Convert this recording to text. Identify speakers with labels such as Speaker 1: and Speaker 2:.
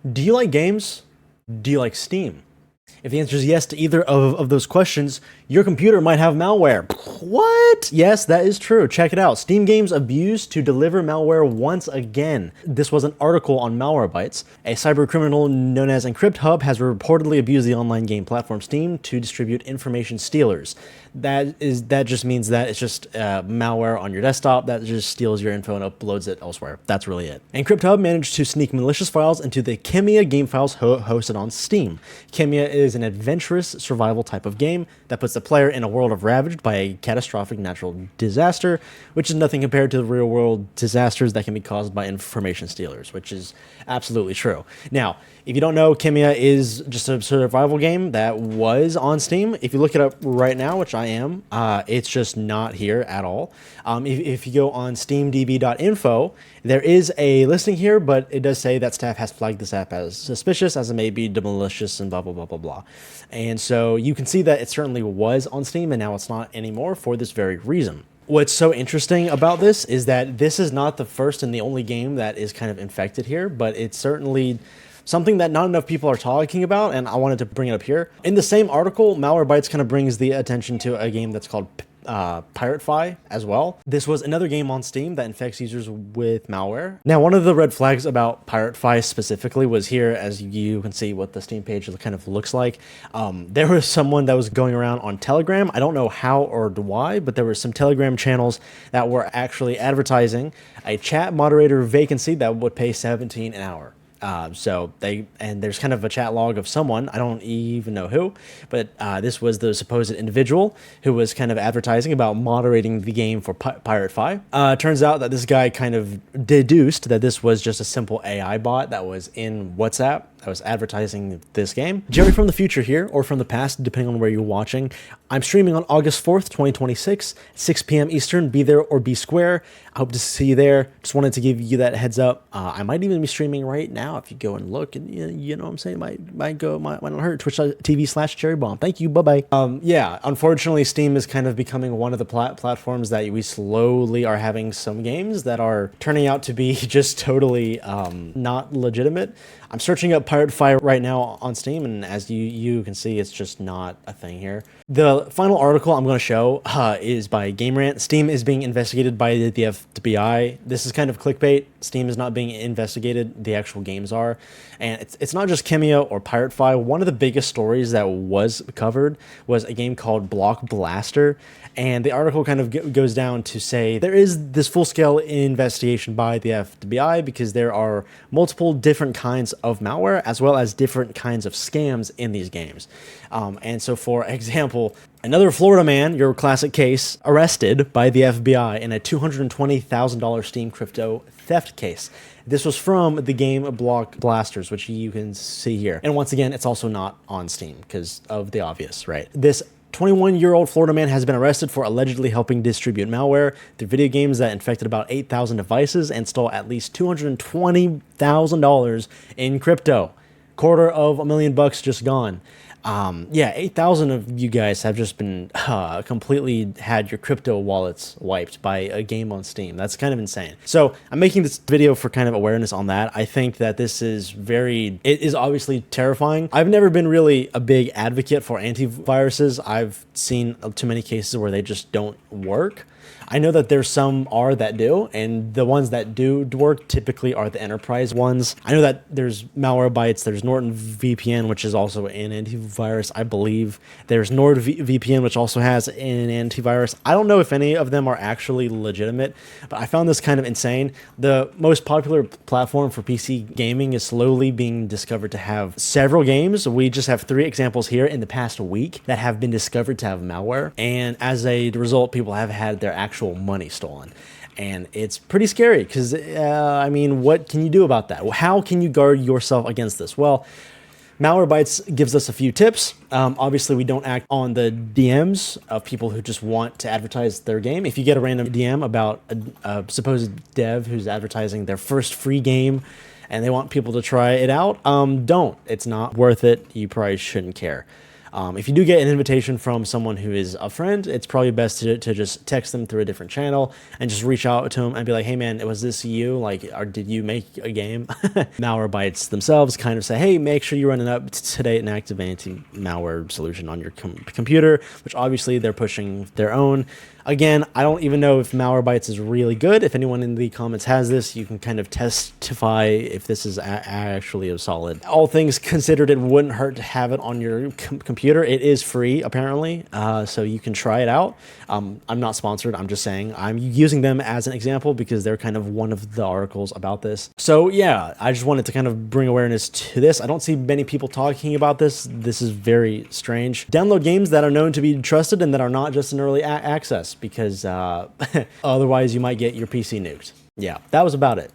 Speaker 1: Do you like games? Do you like Steam? If the answer is yes to either of those questions, your computer might have malware. What? Yes, that is true. Check it out. Steam games abused to deliver malware once again. This was an article on Malwarebytes. A cyber criminal known as EncryptHub has reportedly abused the online game platform Steam to distribute information stealers. That just means that it's just malware on your desktop that just steals your info and uploads it elsewhere. That's really it. EncryptHub managed to sneak malicious files into the Chemia game files hosted on Steam. Chemia is an adventurous survival type of game that puts the player in a world ravaged by a catastrophic natural disaster, which is nothing compared to the real world disasters that can be caused by information stealers, which is absolutely true. Now, if you don't know, Chemia is just a survival game that was on Steam. If you look it up right now, which I am, it's just not here at all. If you go on steamdb.info, there is a listing here, but it does say that staff has flagged this app as suspicious, as it may be malicious and blah, blah, blah, blah, blah. And so you can see that it certainly was on Steam, and now it's not anymore for this very reason. What's so interesting about this is that this is not the first and the only game that is kind of infected here, but it's certainly something that not enough people are talking about, and I wanted to bring it up here. In the same article, Malwarebytes kind of brings the attention to a game that's called PirateFi as well. This was another game on Steam that infects users with malware. Now, one of the red flags about PirateFi specifically was here, as you can see what the Steam page kind of looks like. There was someone that was going around on Telegram. I don't know how or why, but there were some Telegram channels that were actually advertising a chat moderator vacancy that would pay $17 an hour. There's kind of a chat log of someone, I don't even know who, but this was the supposed individual who was kind of advertising about moderating the game for PirateFi. Turns out that this guy kind of deduced that this was just a simple AI bot that was in WhatsApp that was advertising this game. Jerry from the future here, or from the past, depending on where you're watching. I'm streaming on August 4th, 2026, 6 p.m. Eastern. Be there or be square. I hope to see you there. Just wanted to give you that heads up. I might even be streaming right now if you go and look, and you know what I'm saying, might not hurt. Twitch.tv/cherrybomb. Thank you. Bye-bye. Yeah, unfortunately, Steam is kind of becoming one of the platforms that we slowly are having some games that are turning out to be just totally not legitimate. I'm searching up PirateFi right now on Steam, and as you can see, it's just not a thing here. The final article I'm going to show is by Game Rant. Steam is being investigated by the FBI. This is kind of clickbait. Steam is not being investigated. The actual games are. And it's not just Chemia or PirateFi. One of the biggest stories that was covered was a game called Block Blaster. And the article kind of goes down to say there is this full-scale investigation by the FBI because there are multiple different kinds of malware as well as different kinds of scams in these games. And so, for example, another Florida man, your classic case, arrested by the FBI in a $220,000 Steam crypto theft case. This was from the game Block Blasters, which you can see here. And once again, it's also not on Steam because of the obvious, right? This 21-year-old Florida man has been arrested for allegedly helping distribute malware through video games that infected about 8,000 devices and stole at least $220,000 in crypto. $250,000 just gone. 8,000 of you guys have just been completely had your crypto wallets wiped by a game on Steam. That's kind of insane. So I'm making this video for kind of awareness on that. I think that this is it is obviously terrifying. I've never been really a big advocate for antiviruses. I've seen too many cases where they just don't work. I know that there's some that do, and the ones that do work typically are the enterprise ones. I know that there's Malwarebytes, there's Norton VPN, which is also an antivirus, I believe. There's NordVPN, which also has an antivirus. I don't know if any of them are actually legitimate, but I found this kind of insane. The most popular platform for PC gaming is slowly being discovered to have several games. We just have 3 examples here in the past week that have been discovered to have malware, and as a result, people have had their actual money stolen. And it's pretty scary because, I mean, what can you do about that? How can you guard yourself against this? Well, Malwarebytes gives us a few tips. Obviously, we don't act on the DMs of people who just want to advertise their game. If you get a random DM about a supposed dev who's advertising their first free game and they want people to try it out, don't. It's not worth it. You probably shouldn't care. If you do get an invitation from someone who is a friend, it's probably best to just text them through a different channel and just reach out to them and be like, hey man, was this you? Like, or did you make a game? Malwarebytes themselves kind of say, hey, make sure you run an up to date and active anti-malware solution on your computer, which obviously they're pushing their own. Again, I don't even know if Malwarebytes is really good. If anyone in the comments has this, you can kind of testify if this is actually a solid. All things considered, it wouldn't hurt to have it on your computer. It is free, apparently, so you can try it out. I'm not sponsored. I'm just saying I'm using them as an example because they're kind of one of the articles about this. So yeah, I just wanted to kind of bring awareness to this. I don't see many people talking about this. This is very strange. Download games that are known to be trusted and that are not just in early access, because otherwise you might get your PC nuked. Yeah, that was about it.